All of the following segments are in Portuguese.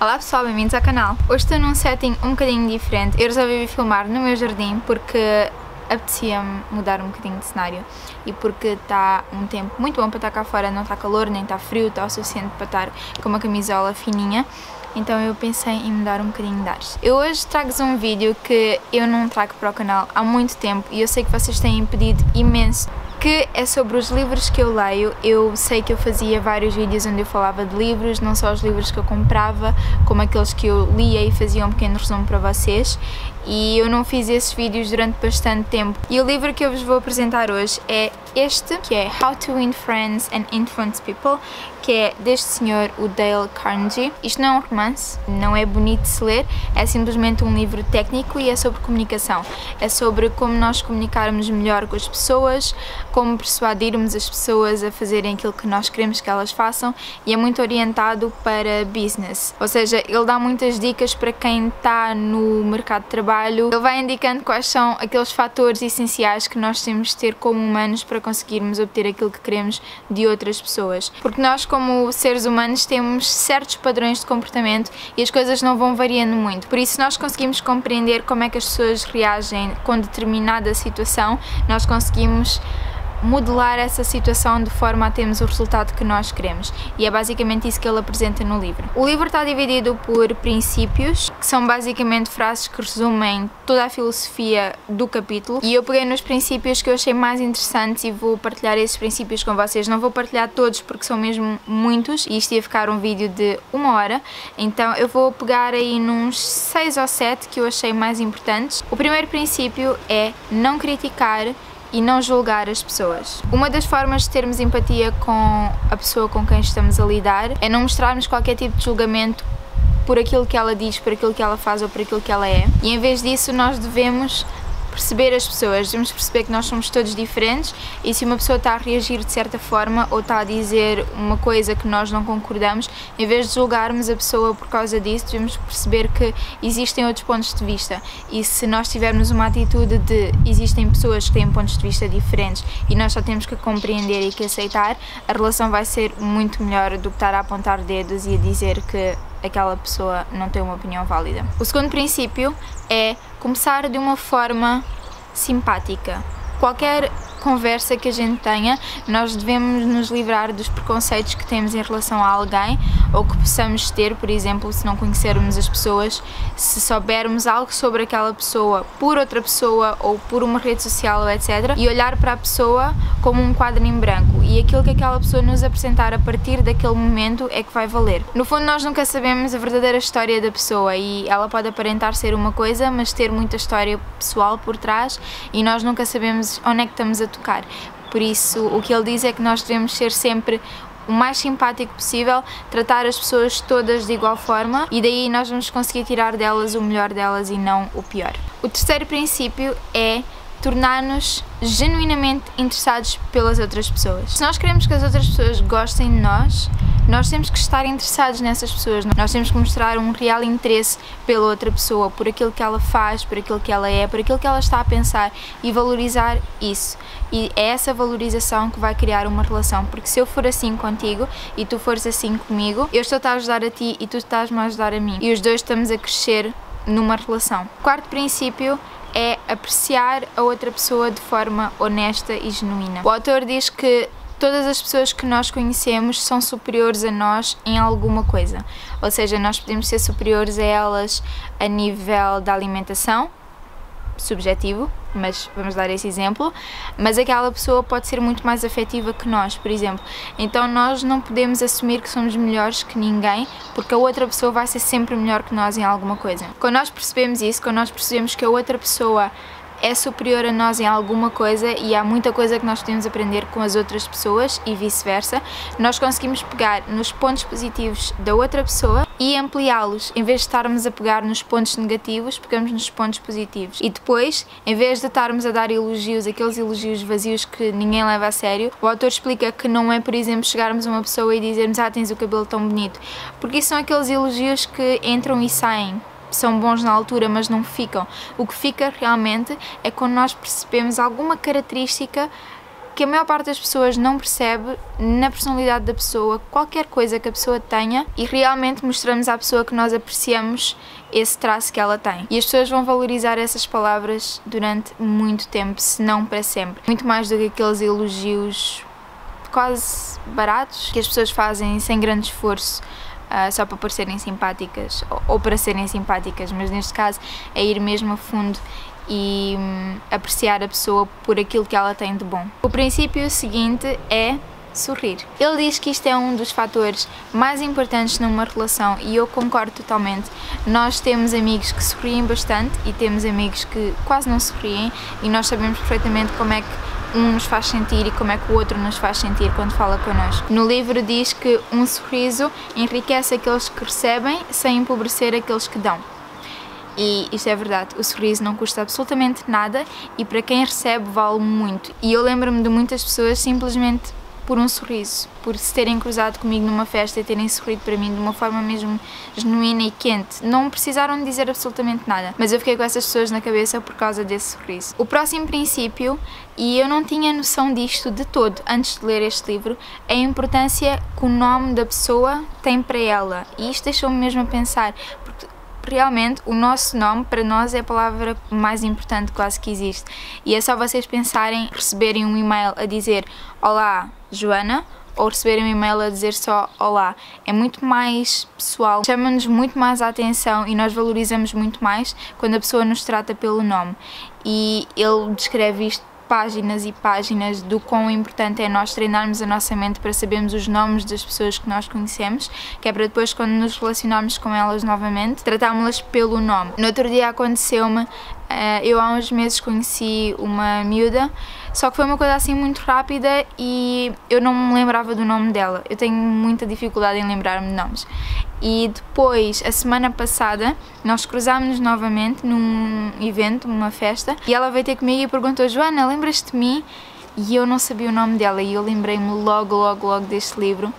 Olá pessoal, bem-vindos ao canal. Hoje estou num setting um bocadinho diferente. Eu resolvi vir filmar no meu jardim porque apetecia-me mudar um bocadinho de cenário e porque está um tempo muito bom para estar cá fora, não está calor nem está frio, está o suficiente para estar com uma camisola fininha. Então eu pensei em mudar um bocadinho de ares. Eu hoje trago-vos um vídeo que eu não trago para o canal há muito tempo e eu sei que vocês têm pedido imenso, que é sobre os livros que eu leio. Eu sei que eu fazia vários vídeos onde eu falava de livros, não só os livros que eu comprava, como aqueles que eu lia e fazia um pequeno resumo para vocês, e eu não fiz esses vídeos durante bastante tempo. E o livro que eu vos vou apresentar hoje é este, que é How to Win Friends and Influence People, que é deste senhor, o Dale Carnegie. Isto não é um romance, não é bonito de se ler, é simplesmente um livro técnico e é sobre comunicação. É sobre como nós comunicarmos melhor com as pessoas, como persuadirmos as pessoas a fazerem aquilo que nós queremos que elas façam, e é muito orientado para business. Ou seja, ele dá muitas dicas para quem está no mercado de trabalho. Ele vai indicando quais são aqueles fatores essenciais que nós temos de ter como humanos para conseguirmos obter aquilo que queremos de outras pessoas. Porque nós, como seres humanos, temos certos padrões de comportamento e as coisas não vão variando muito. Por isso, nós conseguimos compreender como é que as pessoas reagem com determinada situação, nós conseguimos modelar essa situação de forma a termos o resultado que nós queremos, e é basicamente isso que ele apresenta no livro. O livro está dividido por princípios, que são basicamente frases que resumem toda a filosofia do capítulo, e eu peguei nos princípios que eu achei mais interessantes e vou partilhar esses princípios com vocês. Não vou partilhar todos porque são mesmo muitos e isto ia ficar um vídeo de 1 hora, então eu vou pegar aí nos 6 ou 7 que eu achei mais importantes. O primeiro princípio é não criticar e não julgar as pessoas. Uma das formas de termos empatia com a pessoa com quem estamos a lidar é não mostrarmos qualquer tipo de julgamento por aquilo que ela diz, por aquilo que ela faz ou por aquilo que ela é. E em vez disso, nós devemos perceber as pessoas, devemos perceber que nós somos todos diferentes, e se uma pessoa está a reagir de certa forma ou está a dizer uma coisa que nós não concordamos, em vez de julgarmos a pessoa por causa disso, devemos perceber que existem outros pontos de vista, e se nós tivermos uma atitude de existem pessoas que têm pontos de vista diferentes e nós só temos que compreender e que aceitar, a relação vai ser muito melhor do que estar a apontar dedos e a dizer que aquela pessoa não tem uma opinião válida. O segundo princípio é começar de uma forma simpática. Qualquer conversa que a gente tenha, nós devemos nos livrar dos preconceitos que temos em relação a alguém ou que possamos ter, por exemplo, se não conhecermos as pessoas, se soubermos algo sobre aquela pessoa por outra pessoa ou por uma rede social, etc., e olhar para a pessoa como um quadro em branco, e aquilo que aquela pessoa nos apresentar a partir daquele momento é que vai valer. No fundo, nós nunca sabemos a verdadeira história da pessoa e ela pode aparentar ser uma coisa, mas ter muita história pessoal por trás, e nós nunca sabemos onde é que estamos a tocar. Por isso, o que ele diz é que nós devemos ser sempre o mais simpático possível, tratar as pessoas todas de igual forma, e daí nós vamos conseguir tirar delas o melhor delas e não o pior. O terceiro princípio é tornar-nos genuinamente interessados pelas outras pessoas. Se nós queremos que as outras pessoas gostem de nós, nós temos que estar interessados nessas pessoas. Nós temos que mostrar um real interesse pela outra pessoa, por aquilo que ela faz, por aquilo que ela é, por aquilo que ela está a pensar, e valorizar isso. E é essa valorização que vai criar uma relação, porque se eu for assim contigo e tu fores assim comigo, eu estou-te a ajudar a ti e tu estás-me a ajudar a mim, e os dois estamos a crescer numa relação. O quarto princípio é apreciar a outra pessoa de forma honesta e genuína. O autor diz que todas as pessoas que nós conhecemos são superiores a nós em alguma coisa, ou seja, nós podemos ser superiores a elas a nível da alimentação, subjetivo, mas vamos dar esse exemplo, mas aquela pessoa pode ser muito mais afetiva que nós, por exemplo. Então nós não podemos assumir que somos melhores que ninguém, porque a outra pessoa vai ser sempre melhor que nós em alguma coisa. Quando nós percebemos isso, quando nós percebemos que a outra pessoa é superior a nós em alguma coisa, e há muita coisa que nós podemos aprender com as outras pessoas e vice-versa, nós conseguimos pegar nos pontos positivos da outra pessoa e ampliá-los. Em vez de estarmos a pegar nos pontos negativos, pegamos nos pontos positivos. E depois, em vez de estarmos a dar elogios, aqueles elogios vazios que ninguém leva a sério, o autor explica que não é, por exemplo, chegarmos a uma pessoa e dizermos: ah, tens o cabelo tão bonito, porque isso são aqueles elogios que entram e saem. São bons na altura, mas não ficam. O que fica realmente é quando nós percebemos alguma característica que a maior parte das pessoas não percebe na personalidade da pessoa, qualquer coisa que a pessoa tenha, e realmente mostramos à pessoa que nós apreciamos esse traço que ela tem. E as pessoas vão valorizar essas palavras durante muito tempo, se não para sempre. Muito mais do que aqueles elogios quase baratos que as pessoas fazem sem grande esforço, só para parecerem simpáticas ou para serem simpáticas, mas neste caso é ir mesmo a fundo e apreciar a pessoa por aquilo que ela tem de bom. O princípio seguinte é sorrir. Ele diz que isto é um dos fatores mais importantes numa relação e eu concordo totalmente. Nós temos amigos que sorriem bastante e temos amigos que quase não sorriem e nós sabemos perfeitamente como é que um nos faz sentir e como é que o outro nos faz sentir quando fala connosco. No livro diz que um sorriso enriquece aqueles que recebem sem empobrecer aqueles que dão. E isto é verdade, o sorriso não custa absolutamente nada e para quem recebe vale muito. E eu lembro-me de muitas pessoas simplesmente por um sorriso, por se terem cruzado comigo numa festa e terem sorrido para mim de uma forma mesmo genuína e quente. Não precisaram dizer absolutamente nada, mas eu fiquei com essas pessoas na cabeça por causa desse sorriso. O próximo princípio, e eu não tinha noção disto de todo antes de ler este livro, é a importância que o nome da pessoa tem para ela. E isto deixou-me mesmo a pensar, porque realmente o nosso nome para nós é a palavra mais importante quase que existe. E é só vocês pensarem, receberem um e-mail a dizer olá Joana, ou receberem um e-mail a dizer só olá. É muito mais pessoal, chama-nos muito mais a atenção e nós valorizamos muito mais quando a pessoa nos trata pelo nome. E ele descreve isto páginas e páginas do quão importante é nós treinarmos a nossa mente para sabermos os nomes das pessoas que nós conhecemos, que é para depois, quando nos relacionarmos com elas novamente, tratámos-las pelo nome. No outro dia aconteceu-me, eu há uns meses conheci uma miúda, só que foi uma coisa assim muito rápida e eu não me lembrava do nome dela. Eu tenho muita dificuldade em lembrar-me de nomes. E depois, a semana passada, nós cruzámos-nos novamente num evento, numa festa, e ela veio ter comigo e perguntou: Joana, lembras-te de mim? E eu não sabia o nome dela e eu lembrei-me logo deste livro,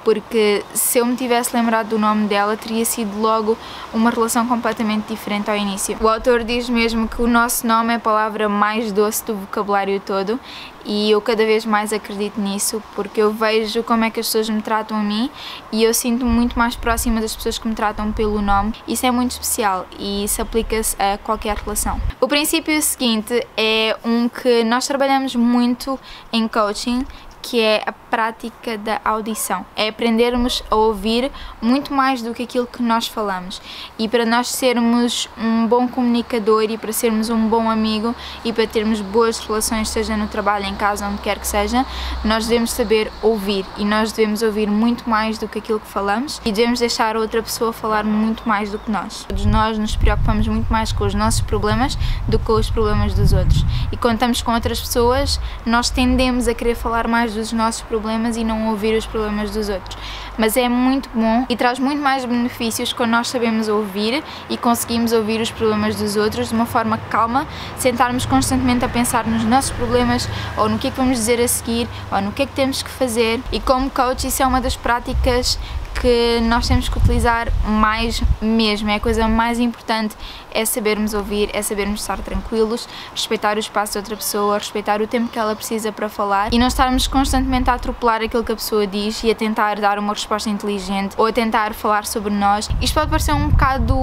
porque se eu me tivesse lembrado do nome dela, teria sido logo uma relação completamente diferente ao início. O autor diz mesmo que o nosso nome é a palavra mais doce do vocabulário todo e eu cada vez mais acredito nisso, porque eu vejo como é que as pessoas me tratam a mim e eu sinto-me muito mais próxima das pessoas que me tratam pelo nome. Isso é muito especial e isso aplica-se a qualquer relação. O princípio seguinte é um que nós trabalhamos muito em coaching, que é a prática da audição. É aprendermos a ouvir muito mais do que aquilo que nós falamos. E para nós sermos um bom comunicador e para sermos um bom amigo e para termos boas relações, seja no trabalho, em casa, onde quer que seja, nós devemos saber ouvir e nós devemos ouvir muito mais do que aquilo que falamos e devemos deixar a outra pessoa falar muito mais do que nós. Todos nós nos preocupamos muito mais com os nossos problemas do que com os problemas dos outros. E quando estamos com outras pessoas, nós tendemos a querer falar mais dos nossos problemas e não ouvir os problemas dos outros. Mas é muito bom e traz muito mais benefícios quando nós sabemos ouvir e conseguimos ouvir os problemas dos outros de uma forma calma, sentarmos constantemente a pensar nos nossos problemas ou no que é que vamos dizer a seguir ou no que é que temos que fazer. E como coach, isso é uma das práticas que nós temos que utilizar mais mesmo. É a coisa mais importante, é sabermos ouvir, é sabermos estar tranquilos, respeitar o espaço da outra pessoa, respeitar o tempo que ela precisa para falar e não estarmos constantemente a atropelar aquilo que a pessoa diz e a tentar dar uma resposta inteligente ou a tentar falar sobre nós. Isto pode parecer um bocado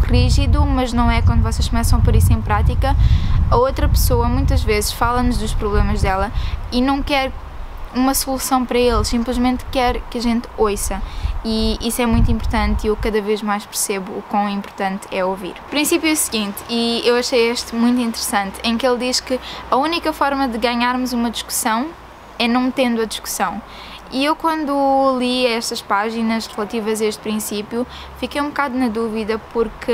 rígido, mas não é. Quando vocês começam a pôr isso em prática, a outra pessoa muitas vezes fala-nos dos problemas dela e não quer uma solução para eles, simplesmente quer que a gente ouça. E isso é muito importante e eu cada vez mais percebo o quão importante é ouvir. O princípio seguinte, e eu achei este muito interessante, em que ele diz que a única forma de ganharmos uma discussão é não tendo a discussão. E eu, quando li estas páginas relativas a este princípio, fiquei um bocado na dúvida porque,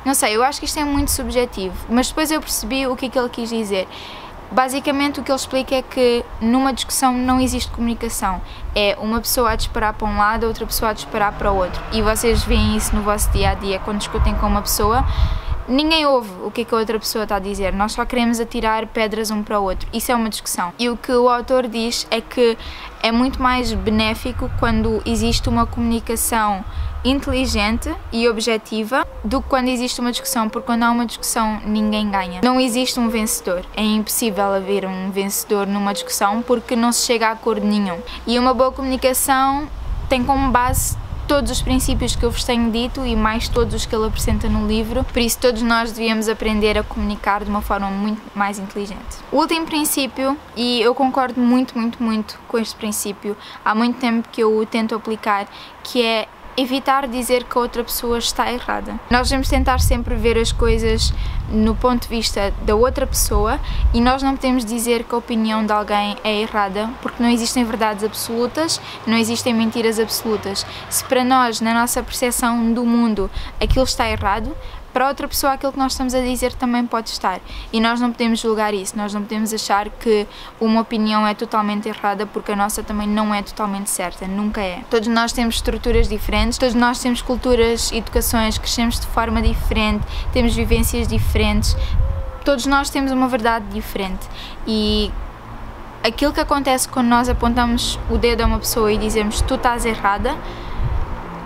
não sei, eu acho que isto é muito subjetivo, mas depois eu percebi o que é que ele quis dizer. Basicamente o que ele explica é que numa discussão não existe comunicação, é uma pessoa a disparar para um lado, outra pessoa a disparar para o outro, e vocês veem isso no vosso dia a dia quando discutem com uma pessoa. ninguém ouve o que a outra pessoa está a dizer, nós só queremos atirar pedras um para o outro. Isso é uma discussão. E o que o autor diz é que é muito mais benéfico quando existe uma comunicação inteligente e objetiva do que quando existe uma discussão, porque quando há uma discussão ninguém ganha. Não existe um vencedor, é impossível haver um vencedor numa discussão porque não se chega a acordo nenhum. E uma boa comunicação tem como base todos os princípios que eu vos tenho dito e mais todos os que ele apresenta no livro, por isso todos nós devíamos aprender a comunicar de uma forma muito mais inteligente. O último princípio, e eu concordo muito com este princípio, há muito tempo que eu o tento aplicar, que é evitar dizer que a outra pessoa está errada. Nós devemos tentar sempre ver as coisas no ponto de vista da outra pessoa e nós não podemos dizer que a opinião de alguém é errada, porque não existem verdades absolutas, não existem mentiras absolutas. Se para nós, na nossa percepção do mundo, aquilo está errado, para outra pessoa aquilo que nós estamos a dizer também pode estar. E nós não podemos julgar isso, nós não podemos achar que uma opinião é totalmente errada porque a nossa também não é totalmente certa, nunca é. Todos nós temos estruturas diferentes, todos nós temos culturas, educações, crescemos de forma diferente, temos vivências diferentes, todos nós temos uma verdade diferente. E aquilo que acontece quando nós apontamos o dedo a uma pessoa e dizemos tu estás errada,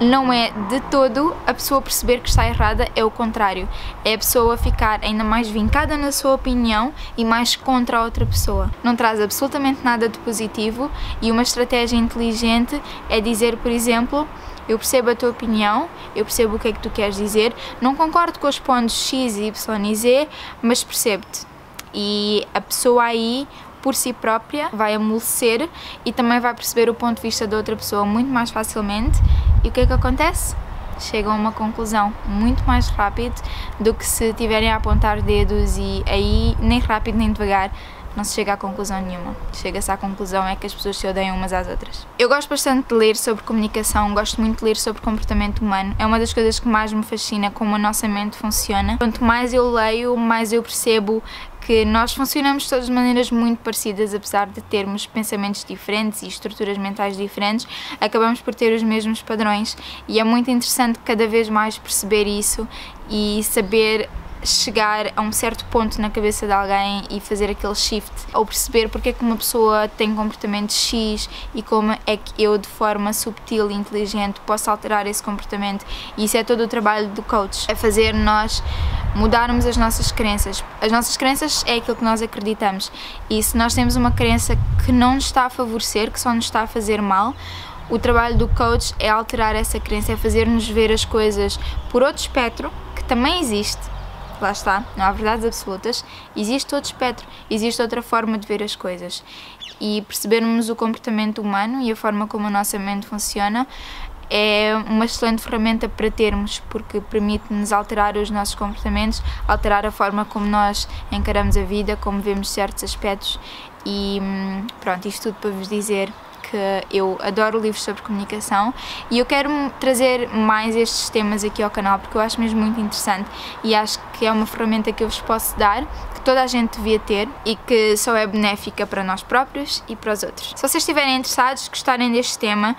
não é de todo a pessoa perceber que está errada, é o contrário. É a pessoa ficar ainda mais vincada na sua opinião e mais contra a outra pessoa. Não traz absolutamente nada de positivo e uma estratégia inteligente é dizer, por exemplo, eu percebo a tua opinião, eu percebo o que é que tu queres dizer, não concordo com os pontos X, Y e Z, mas percebo-te. E a pessoa aí, por si própria, vai amolecer e também vai perceber o ponto de vista da outra pessoa muito mais facilmente. E o que é que acontece? Chegam a uma conclusão muito mais rápido do que se tiverem a apontar dedos e aí nem rápido nem devagar não se chega a conclusão nenhuma. Chega-se à conclusão é que as pessoas se odeiam umas às outras. Eu gosto bastante de ler sobre comunicação, gosto muito de ler sobre comportamento humano. É uma das coisas que mais me fascina como a nossa mente funciona. Quanto mais eu leio, mais eu percebo que nós funcionamos todos de maneiras muito parecidas, apesar de termos pensamentos diferentes e estruturas mentais diferentes, acabamos por ter os mesmos padrões e é muito interessante cada vez mais perceber isso e saber chegar a um certo ponto na cabeça de alguém e fazer aquele shift, ou perceber porque é que uma pessoa tem comportamento X e como é que eu de forma subtil e inteligente posso alterar esse comportamento. E isso é todo o trabalho do coach, é fazer nós mudarmos as nossas crenças. As nossas crenças é aquilo que nós acreditamos e se nós temos uma crença que não nos está a favorecer, que só nos está a fazer mal, o trabalho do coach é alterar essa crença, é fazer-nos ver as coisas por outro espectro, que também existe. Lá está, não há verdades absolutas, existe outro espectro, existe outra forma de ver as coisas e percebermos o comportamento humano e a forma como a nossa mente funciona é uma excelente ferramenta para termos, porque permite-nos alterar os nossos comportamentos, alterar a forma como nós encaramos a vida, como vemos certos aspectos e pronto, isto tudo para vos dizer que eu adoro livros sobre comunicação e eu quero trazer mais estes temas aqui ao canal porque eu acho mesmo muito interessante e acho que é uma ferramenta que eu vos posso dar, que toda a gente devia ter e que só é benéfica para nós próprios e para os outros. Se vocês estiverem interessados, gostarem deste tema,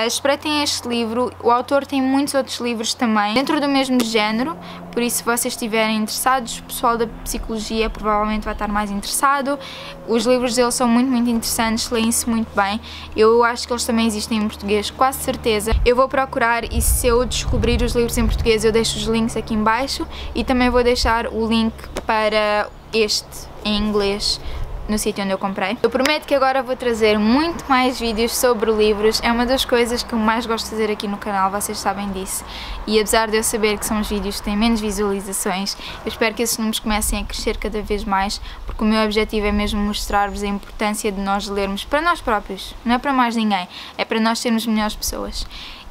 espreitem este livro. O autor tem muitos outros livros também dentro do mesmo género, por isso se vocês estiverem interessados, o pessoal da psicologia provavelmente vai estar mais interessado. Os livros dele são muito interessantes, leem-se muito bem. Eu acho que eles também existem em português, quase certeza. Eu vou procurar e se eu descobrir os livros em português eu deixo os links aqui em baixo e também vou deixar o link para este em inglês no sítio onde eu comprei. Eu prometo que agora vou trazer muito mais vídeos sobre livros, é uma das coisas que eu mais gosto de fazer aqui no canal, vocês sabem disso. E apesar de eu saber que são os vídeos que têm menos visualizações, eu espero que esses números comecem a crescer cada vez mais, porque o meu objetivo é mesmo mostrar-vos a importância de nós lermos para nós próprios, não é para mais ninguém, é para nós sermos melhores pessoas.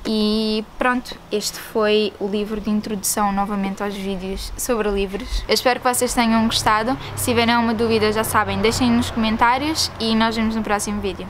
E pronto, este foi o livro de introdução novamente aos vídeos sobre livros. Eu espero que vocês tenham gostado. Se tiverem alguma dúvida já sabem, deixem nos comentários e nós vemos no próximo vídeo.